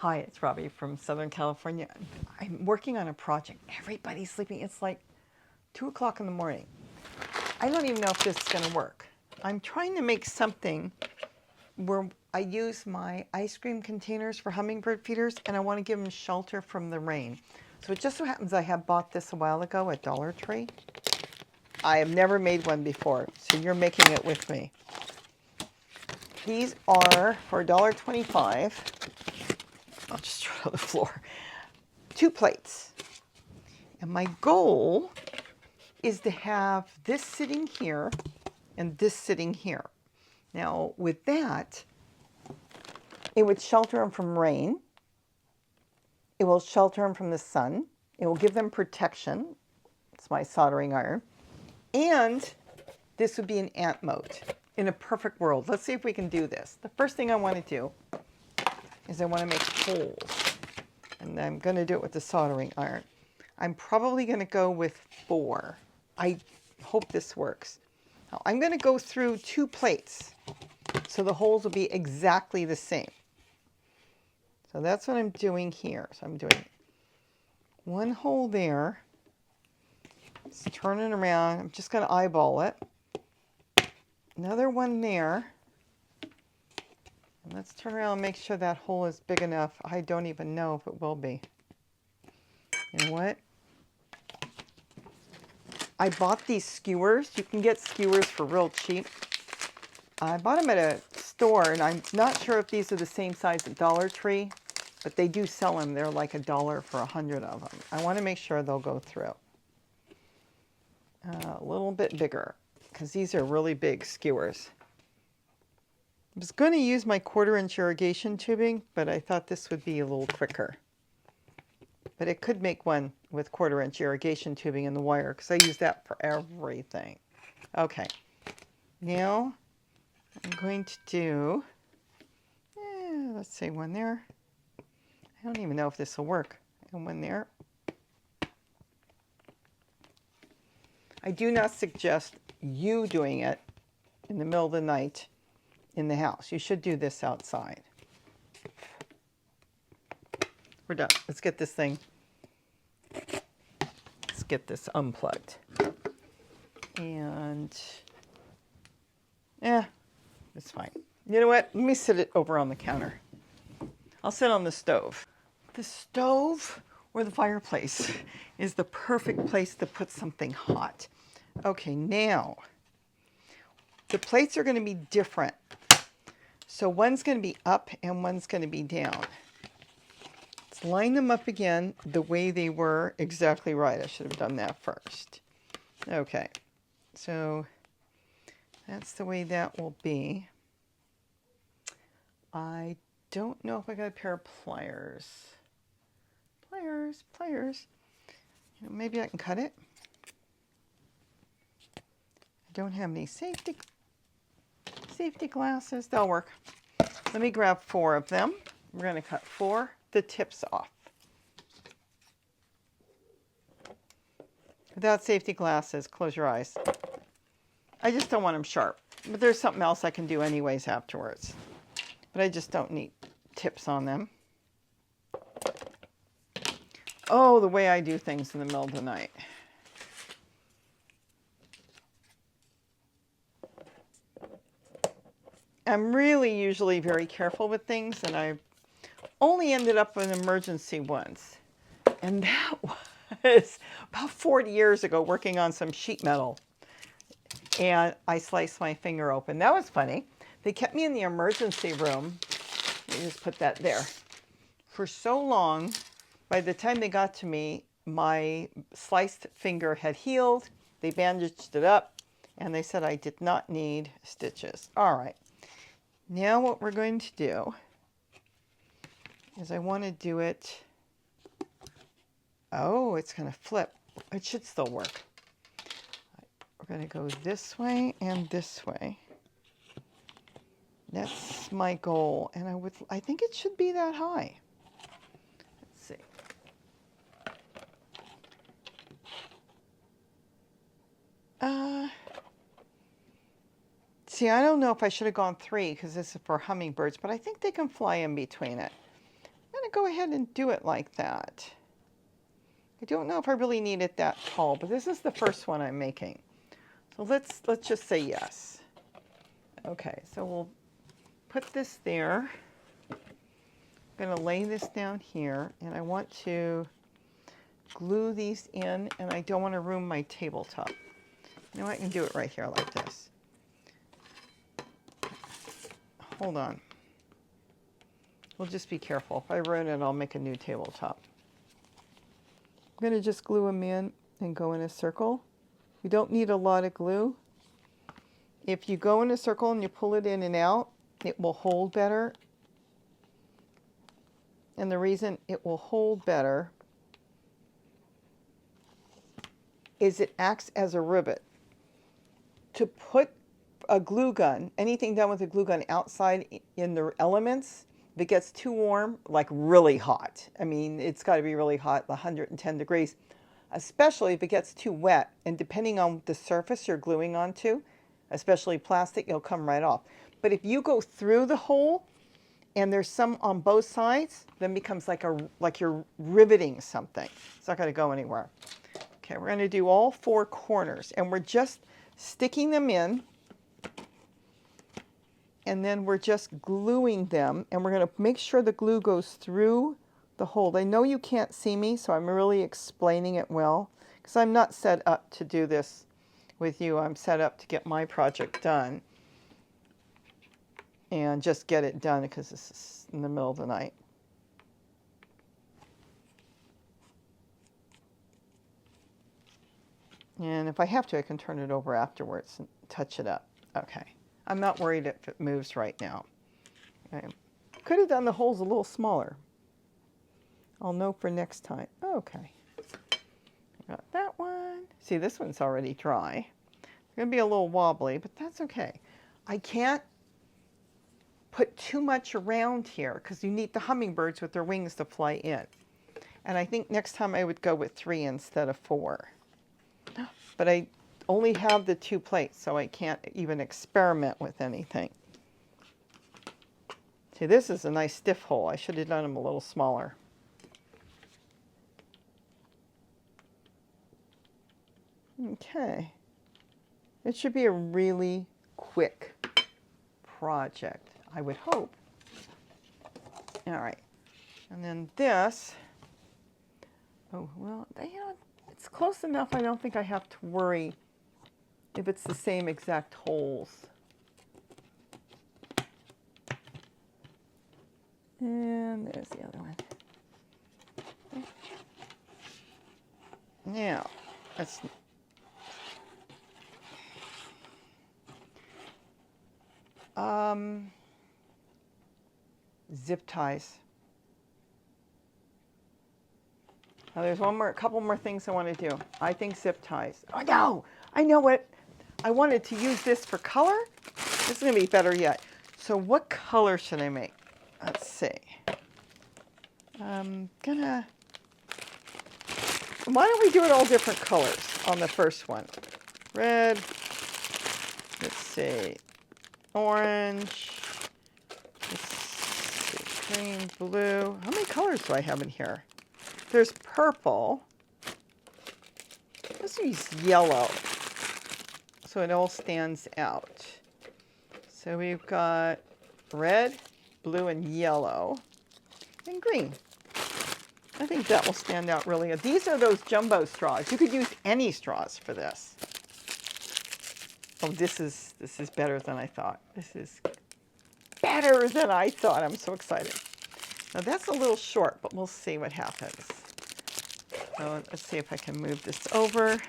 Hi, it's Robbie from Southern California. I'm working on a project. Everybody's sleeping. It's like 2 o'clock in the morning. I don't even know if this is going to work. I'm trying to make something where I use my ice cream containers for hummingbird feeders, and I want to give them shelter from the rain. So it just so happens I have bought this a while ago at Dollar Tree. I have never made one before, so you're making it with me. These are for $1.25. I'll just throw it on the floor. 2 plates. And my goal is to have this sitting here and this sitting here. Now, with that, it would shelter them from rain. It will shelter them from the sun. It will give them protection. It's my soldering iron. And this would be an ant moat in a perfect world. Let's see if we can do this. The first thing I want to do is I want to make holes. And I'm going to do it with the soldering iron. I'm probably going to go with 4. I hope this works. Now, I'm going to go through 2 plates, so the holes will be exactly the same. So that's what I'm doing here. So I'm doing 1 hole there. Just turn it around. I'm just going to eyeball it. Another one there. And let's turn around and make sure that hole is big enough. I don't even know if it will be. You know what? I bought these skewers. You can get skewers for real cheap. I bought them at a store, and I'm not sure if these are the same size at Dollar Tree, but they do sell them. They're like $1 for 100 of them. I want to make sure they'll go through. A little bit bigger, because these are really big skewers. I was going to use my 1/4-inch irrigation tubing, but I thought this would be a little quicker. But it could make one with 1/4-inch irrigation tubing in the wire, because I use that for everything. Okay, now I'm going to do, let's say 1 there. I don't even know if this will work. And 1 there. I do not suggest you doing it in the middle of the night in the house. You should do this outside. We're done. Let's get this thing, let's get this unplugged. And, it's fine. You know what? Let me sit it over on the counter. I'll sit on the stove. The stove or the fireplace is the perfect place to put something hot. Okay, now, the plates are going to be different. So one's going to be up and one's going to be down. Let's line them up again the way they were exactly right. I should have done that first. Okay, so that's the way that will be. I don't know if I got a pair of pliers. Pliers. You know, maybe I can cut it. I don't have any safety glasses. They'll work. Let me grab 4 of them. We're going to cut 4 the tips off. Without safety glasses, close your eyes. I just don't want them sharp. But there's something else I can do anyways afterwards. But I just don't need tips on them. Oh, the way I do things in the middle of the night. I'm really usually very careful with things, and I've only ended up with an emergency once. And that was about 40 years ago, working on some sheet metal. And I sliced my finger open. That was funny. They kept me in the emergency room. Let me just put that there. For so long, by the time they got to me, my sliced finger had healed. They bandaged it up, and they said I did not need stitches. All right. Now what we're going to do is I want to do it. Oh, it's going to flip. It should still work. We're going to go this way and this way. That's my goal, and I think it should be that high. Let's see. See, I don't know if I should have gone 3 because this is for hummingbirds, but I think they can fly in between it. I'm going to go ahead and do it like that. I don't know if I really need it that tall, but this is the first one I'm making. So let's just say yes. Okay, so we'll put this there. I'm going to lay this down here, and I want to glue these in, and I don't want to ruin my tabletop. You know, I can do it right here like this. Hold on. We'll just be careful. If I ruin it, I'll make a new tabletop. I'm going to just glue them in and go in a circle. You don't need a lot of glue. If you go in a circle and you pull it in and out, it will hold better. And the reason it will hold better is it acts as a rivet. To put a glue gun, anything done with a glue gun outside in the elements, if it gets too warm, like really hot, I mean, it's got to be really hot, 110 degrees, especially if it gets too wet. And depending on the surface you're gluing onto, especially plastic, it'll come right off. But if you go through the hole and there's some on both sides, then it becomes like you're riveting something. It's not going to go anywhere. Okay, we're going to do all 4 corners, and we're just sticking them in. And then we're just gluing them, and we're going to make sure the glue goes through the hole. I know you can't see me, so I'm really explaining it well, because I'm not set up to do this with you. I'm set up to get my project done and just get it done, because this is in the middle of the night. And if I have to, I can turn it over afterwards and touch it up. Okay. I'm not worried if it moves right now. Okay. Could have done the holes a little smaller. I'll know for next time. Okay. Got that one. See, this one's already dry. It's going to be a little wobbly, but that's okay. I can't put too much around here because you need the hummingbirds with their wings to fly in. And I think next time I would go with 3 instead of 4. But I only have the 2 plates, so I can't even experiment with anything. See, this is a nice stiff hole. I should have done them a little smaller. Okay. It should be a really quick project, I would hope. All right. And then this, oh, well, you know, it's close enough. I don't think I have to worry if it's the same exact holes. And there's the other one. Now, let's zip ties. Now there's a couple more things I want to do. I think zip ties. Oh no, I know what. I wanted to use this for color. This is going to be better yet. So what color should I make? Let's see. I'm gonna, why don't we do it all different colors on the first one? Red, let's see, orange, let's see, green, blue. How many colors do I have in here? There's purple. Let's use yellow so it all stands out. So we've got red, blue, and yellow, and green. I think that will stand out really good. These are those jumbo straws. You could use any straws for this. Oh, this is better than I thought. This is better than I thought. I'm so excited. Now that's a little short, but we'll see what happens. So let's see if I can move this over.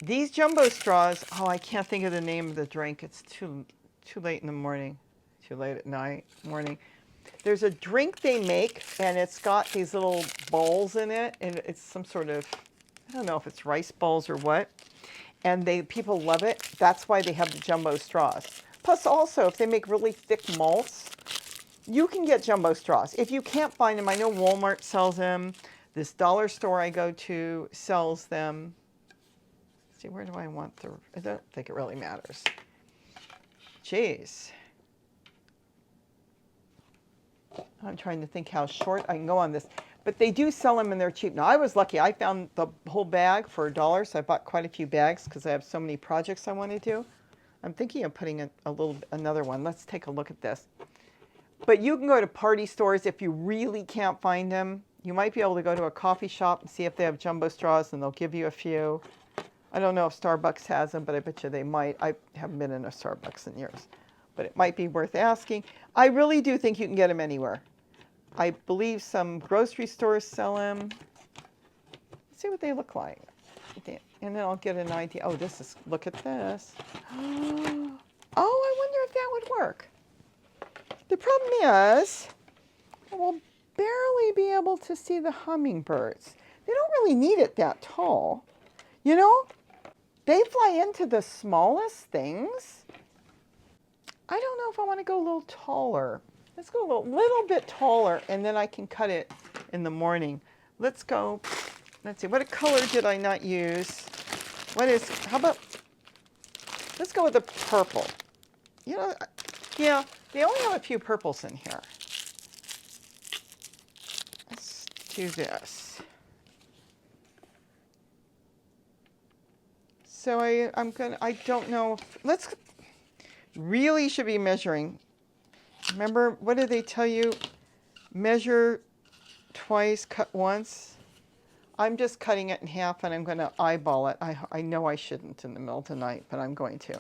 These jumbo straws, oh, I can't think of the name of the drink. It's too late in the morning, too late at night, morning. There's a drink they make, and it's got these little balls in it, and it's some sort of, I don't know if it's rice balls or what, and people love it. That's why they have the jumbo straws. Plus also, if they make really thick malts, you can get jumbo straws. If you can't find them, I know Walmart sells them. This dollar store I go to sells them. Let's see, where do I want the, I don't think it really matters. Jeez. I'm trying to think how short I can go on this. But they do sell them and they're cheap. Now, I was lucky. I found the whole bag for $1, so I bought quite a few bags because I have so many projects I want to do. I'm thinking of putting another one. Let's take a look at this. But you can go to party stores if you really can't find them. You might be able to go to a coffee shop and see if they have jumbo straws, and they'll give you a few. I don't know if Starbucks has them, but I bet you they might. I haven't been in a Starbucks in years, but it might be worth asking. I really do think you can get them anywhere. I believe some grocery stores sell them. Let's see what they look like. And then I'll get an idea. Oh, look at this. Oh, I wonder if that would work. The problem is, we'll barely be able to see the hummingbirds. They don't really need it that tall. You know, they fly into the smallest things. I don't know if I want to go a little taller. Let's go a little bit taller, and then I can cut it in the morning. Let's see, what color did I not use? How about, let's go with the purple. You know, yeah, they only have a few purples in here. Let's do this. So I don't know, really should be measuring. Remember, what did they tell you? Measure twice, cut once. I'm just cutting it in half and I'm going to eyeball it. I know I shouldn't in the middle of the night, but I'm going to.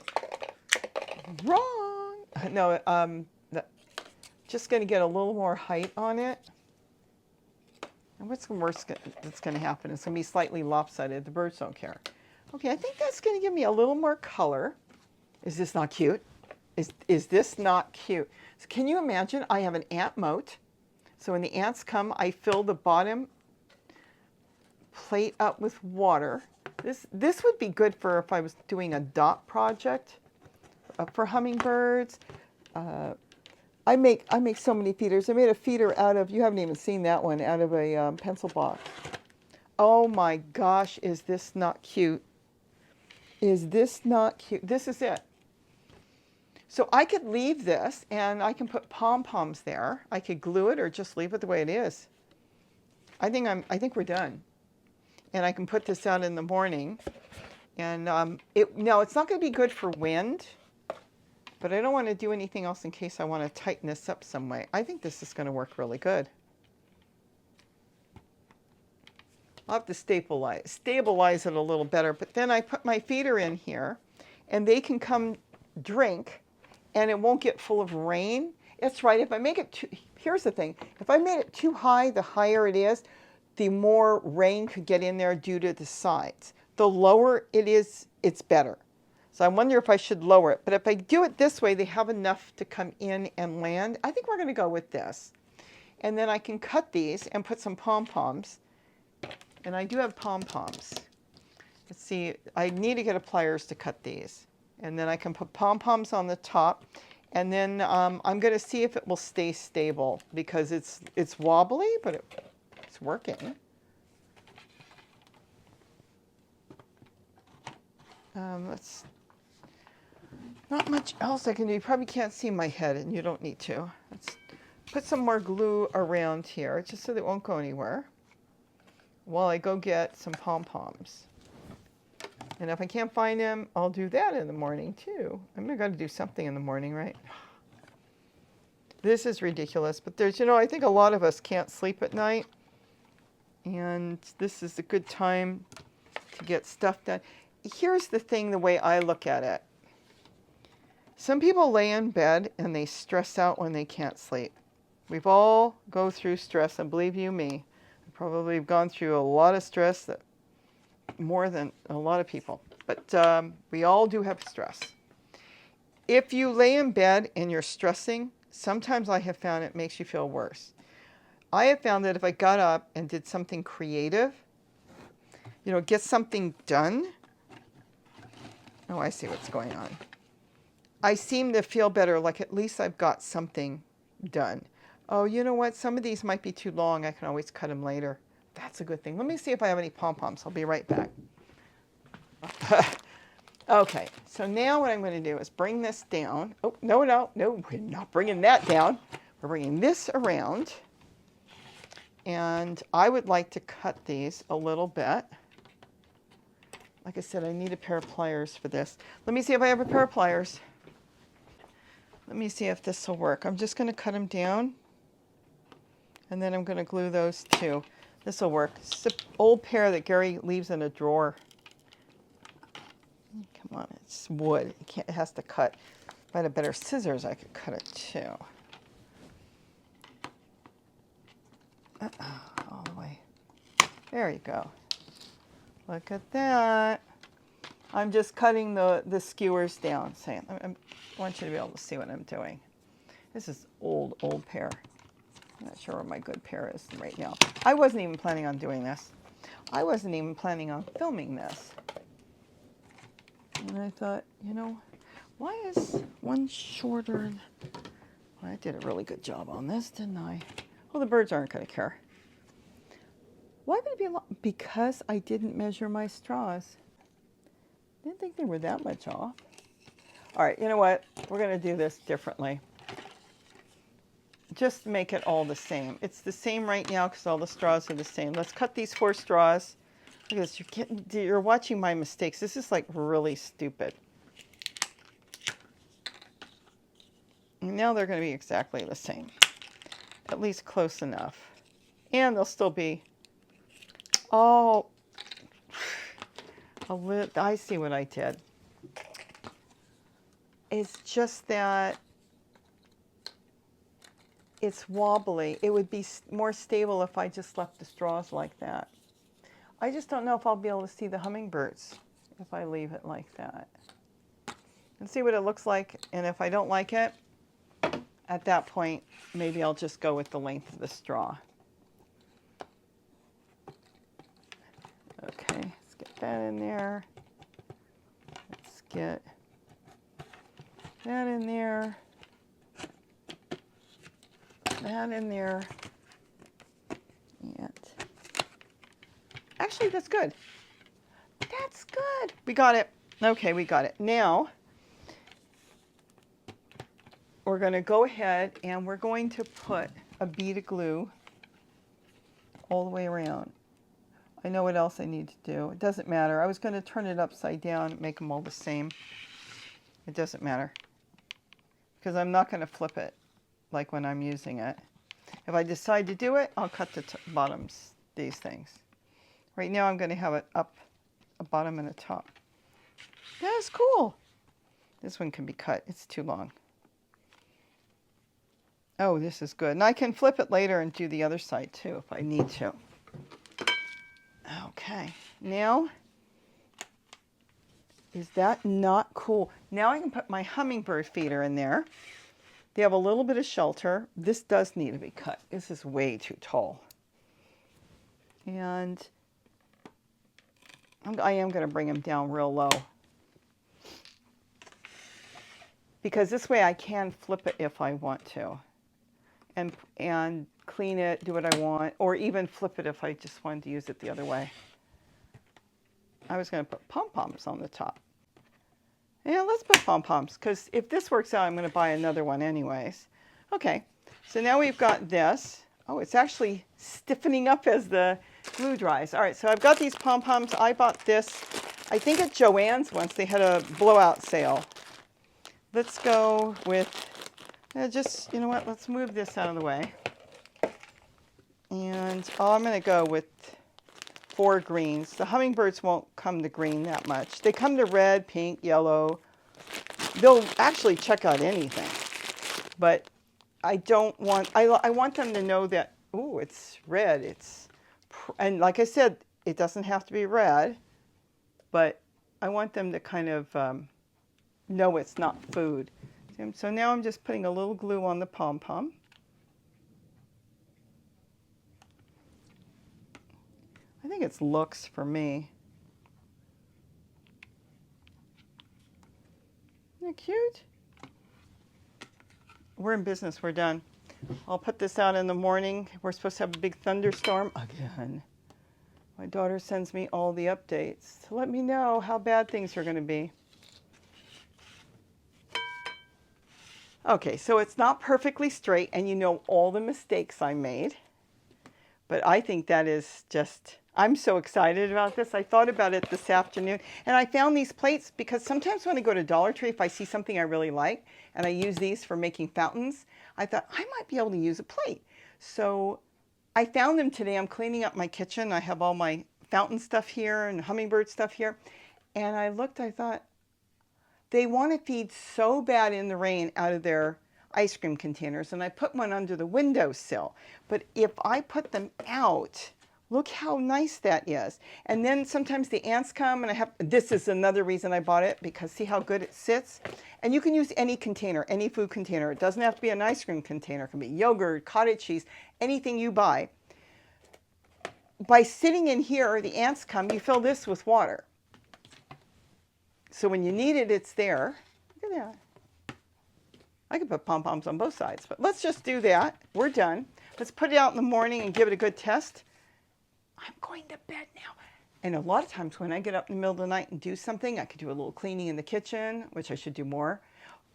Wrong! No, just going to get a little more height on it. And what's the worst that's going to happen? It's going to be slightly lopsided. The birds don't care. Okay, I think that's going to give me a little more color. Is this not cute? Is this not cute? So can you imagine? I have an ant moat. So when the ants come, I fill the bottom plate up with water. This would be good for if I was doing a dot project for hummingbirds. I make so many feeders. I made a feeder out of, you haven't even seen that one, out of a pencil box. Oh my gosh, is this not cute? Is this not cute? This is it. So I could leave this and I can put pom-poms there. I could glue it or just leave it the way it is. I think we're done. And I can put this out in the morning. And no, it's not going to be good for wind, but I don't want to do anything else in case I want to tighten this up some way. I think this is going to work really good. I'll have to stabilize it a little better, but then I put my feeder in here and they can come drink and it won't get full of rain. It's right, if I make it here's the thing, if I made it too high, the higher it is, the more rain could get in there due to the sides. The lower it is, it's better. So I wonder if I should lower it, but if I do it this way, they have enough to come in and land. I think we're gonna go with this. And then I can cut these and put some pom-poms. And I do have pom-poms. Let's see, I need to get a pliers to cut these. And then I can put pom-poms on the top. And then I'm going to see if it will stay stable because it's wobbly, but it's working. Not much else I can do. You probably can't see my head, and you don't need to. Let's put some more glue around here just so they won't go anywhere while I go get some pom-poms. And if I can't find them, I'll do that in the morning too. I'm going to do something in the morning, right? This is ridiculous, but there's, I think a lot of us can't sleep at night. And this is a good time to get stuff done. Here's the thing, the way I look at it. Some people lay in bed and they stress out when they can't sleep. We've all go through stress, and believe you me, I probably have gone through a lot of stress, that more than a lot of people. But we all do have stress. If you lay in bed and you're stressing, sometimes I have found it makes you feel worse. I have found that if I got up and did something creative, get something done. Oh, I see what's going on. I seem to feel better, like at least I've got something done. Oh, you know what? Some of these might be too long. I can always cut them later. That's a good thing. Let me see if I have any pom-poms. I'll be right back. Okay, so now what I'm going to do is bring this down. Oh, no, we're not bringing that down. we're bringing this around. And I would like to cut these a little bit. Like I said, I need a pair of pliers for this. Let me see if I have a pair of pliers. Let me see if this will work. I'm just going to cut them down. And then I'm going to glue those too. This will work. It's an old pair that Gary leaves in a drawer. Come on, it's wood. It has to cut. If I had a better scissors, I could cut it too. All the way. There you go. Look at that. I'm just cutting the skewers down. I want you to be able to see what I'm doing. This is old pear. I'm not sure where my good pear is right now. I wasn't even planning on doing this. I wasn't even planning on filming this. And I thought, you know, why is one shorter? Well, I did a really good job on this, didn't I? Well, the birds aren't going to care. Why would it be a lot? Because I didn't measure my straws. Didn't think they were that much off. All right, you know what? We're going to do this differently. Just make it all the same. It's the same right now because all the straws are the same. Let's cut these 4 straws. Look at this. You're watching my mistakes. This is like really stupid. And now they're going to be exactly the same. At least close enough. And they'll still be, oh, I see what I did. It's just that it's wobbly. It would be more stable if I just left the straws like that. I just don't know if I'll be able to see the hummingbirds if I leave it like that. And see what it looks like. And if I don't like it, at that point, maybe I'll just go with the length of the straw. Okay, let's get that in there. Let's get that in there. That in there. And actually, that's good. That's good. We got it. Okay, we got it. Now, we're going to go ahead and we're going to put a bead of glue all the way around. I know what else I need to do. It doesn't matter. I was going to turn it upside down and make them all the same. It doesn't matter. Because I'm not going to flip it like when I'm using it. If I decide to do it, I'll cut the bottoms, these things. Right now I'm going to have it up, a bottom and a top. That's cool. This one can be cut. It's too long. Oh, this is good. And I can flip it later and do the other side too if I need to. Okay, now, is that not cool? Now I can put my hummingbird feeder in there. They have a little bit of shelter. This does need to be cut. This is way too tall. And I am going to bring them down real low. Because this way I can flip it if I want to. And clean it, do what I want, or even flip it if I just wanted to use it the other way. I was going to put pom-poms on the top. Yeah, let's put pom-poms, because if this works out, I'm going to buy another one anyways. Okay, so now we've got this. Oh, it's actually stiffening up as the glue dries. All right, so I've got these pom-poms. I bought this, I think at Joann's once. They had a blowout sale. Let's go with, just, you know what, let's move this out of the way. And I'm going to go with 4 greens. The hummingbirds won't come to green that much. They come to red, pink, yellow. They'll actually check out anything. But I don't want, I want them to know that, ooh, it's red. And like I said, it doesn't have to be red, but I want them to kind of know it's not food. So now I'm just putting a little glue on the pom-pom. I think it's looks for me. Isn't it cute? We're in business. We're done. I'll put this out in the morning. We're supposed to have a big thunderstorm again. My daughter sends me all the updates to let me know how bad things are going to be. Okay, so it's not perfectly straight, and you know all the mistakes I made. But I think that is just, I'm so excited about this. I thought about it this afternoon, and I found these plates because sometimes when I go to Dollar Tree, if I see something I really like, and I use these for making fountains, I thought I might be able to use a plate. So I found them today. I'm cleaning up my kitchen. I have all my fountain stuff here and hummingbird stuff here. And I looked, I thought, they want to feed so bad in the rain out of their ice cream containers, and I put one under the windowsill. But if I put them out, look how nice that is. And then sometimes the ants come, and I have, this is another reason I bought it, because see how good it sits? And you can use any container, any food container. It doesn't have to be an ice cream container. It can be yogurt, cottage cheese, anything you buy. By sitting in here, the ants come, you fill this with water. So when you need it, it's there. Look at that. I could put pom-poms on both sides, but let's just do that. We're done. Let's put it out in the morning and give it a good test. I'm going to bed now. And a lot of times when I get up in the middle of the night and do something, I could do a little cleaning in the kitchen, which I should do more,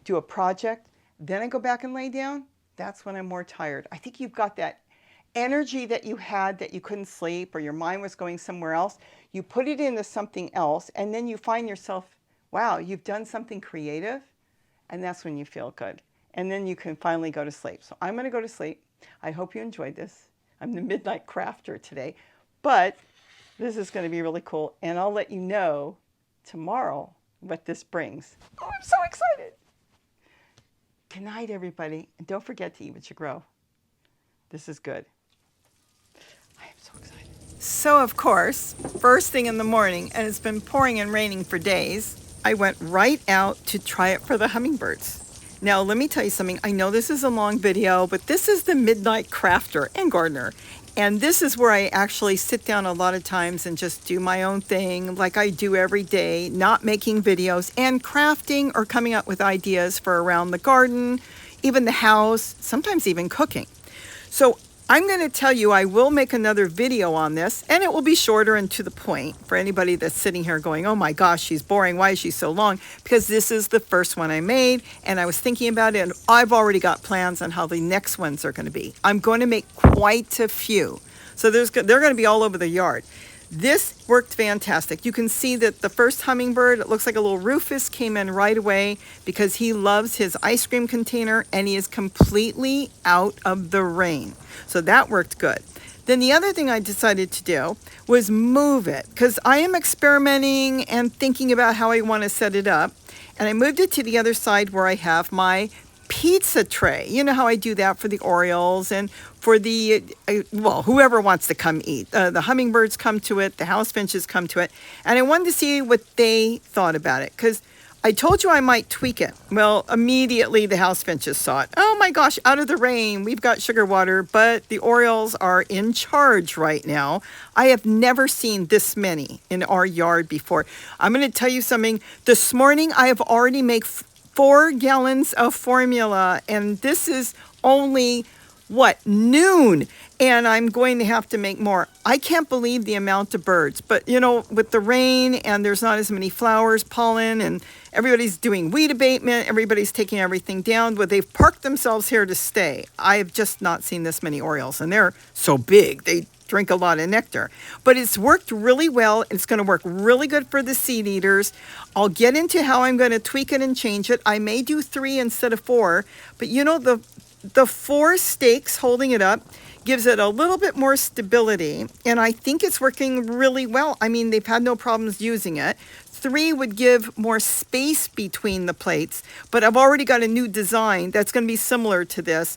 do a project, then I go back and lay down. That's when I'm more tired. I think you've got that energy that you had that you couldn't sleep or your mind was going somewhere else. You put it into something else, and then you find yourself, wow, you've done something creative, and that's when you feel good. And then you can finally go to sleep. So I'm going to go to sleep. I hope you enjoyed this. I'm the Midnight Crafter today, but this is going to be really cool, and I'll let you know tomorrow what this brings. Oh, I'm so excited. Good night, everybody, and don't forget to eat what you grow. This is good. I am so excited. So, of course, first thing in the morning, and it's been pouring and raining for days, I went right out to try it for the hummingbirds. Now, let me tell you something. I know this is a long video, but this is the Midnight Crafter and Gardener. And this is where I actually sit down a lot of times and just do my own thing like I do every day, not making videos and crafting or coming up with ideas for around the garden, even the house, sometimes even cooking. So I'm going to tell you I will make another video on this, and it will be shorter and to the point for anybody that's sitting here going, oh my gosh, she's boring. Why is she so long? Because this is the first one I made, and I was thinking about it, and I've already got plans on how the next ones are going to be. I'm going to make quite a few. So they're going to be all over the yard. This worked fantastic. You can see that the first hummingbird, it looks like a little Rufus, came in right away because he loves his ice cream container and he is completely out of the rain. So that worked good. Then the other thing I decided to do was move it because I am experimenting and thinking about how I want to set it up. And I moved it to the other side where I have my pizza tray. You know how I do that for the Orioles and for the, well, whoever wants to come eat. The hummingbirds come to it, the house finches come to it. And I wanted to see what they thought about it because I told you I might tweak it. Well, immediately the house finches saw it. Oh my gosh, out of the rain, we've got sugar water, but the Orioles are in charge right now. I have never seen this many in our yard before. I'm going to tell you something. This morning I have already made 4 gallons of formula, and this is only, what, noon, and I'm going to have to make more. I can't believe the amount of birds, but you know, with the rain and there's not as many flowers, pollen, and everybody's doing weed abatement, everybody's taking everything down, but they've parked themselves here to stay. I have just not seen this many Orioles, and they're so big. They drink a lot of nectar, but it's worked really well. It's going to work really good for the seed eaters. I'll get into how I'm going to tweak it and change it. I may do 3 instead of 4, but you know, the 4 stakes holding it up gives it a little bit more stability, and I think it's working really well. I mean, they've had no problems using it. 3 would give more space between the plates, but I've already got a new design that's going to be similar to this.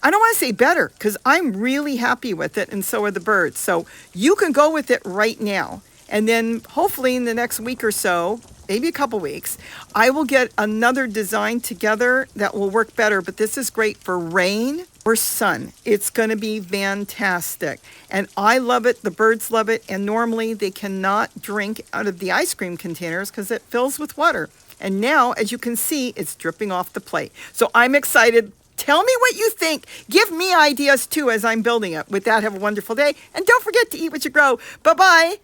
I don't want to say better because I'm really happy with it, and so are the birds. So you can go with it right now. And then hopefully in the next week or so, maybe a couple weeks, I will get another design together that will work better. But this is great for rain or sun. It's going to be fantastic. And I love it. The birds love it. And normally they cannot drink out of the ice cream containers because it fills with water. And now, as you can see, it's dripping off the plate. So I'm excited. Tell me what you think. Give me ideas too as I'm building it. With that, have a wonderful day. And don't forget to eat what you grow. Bye-bye.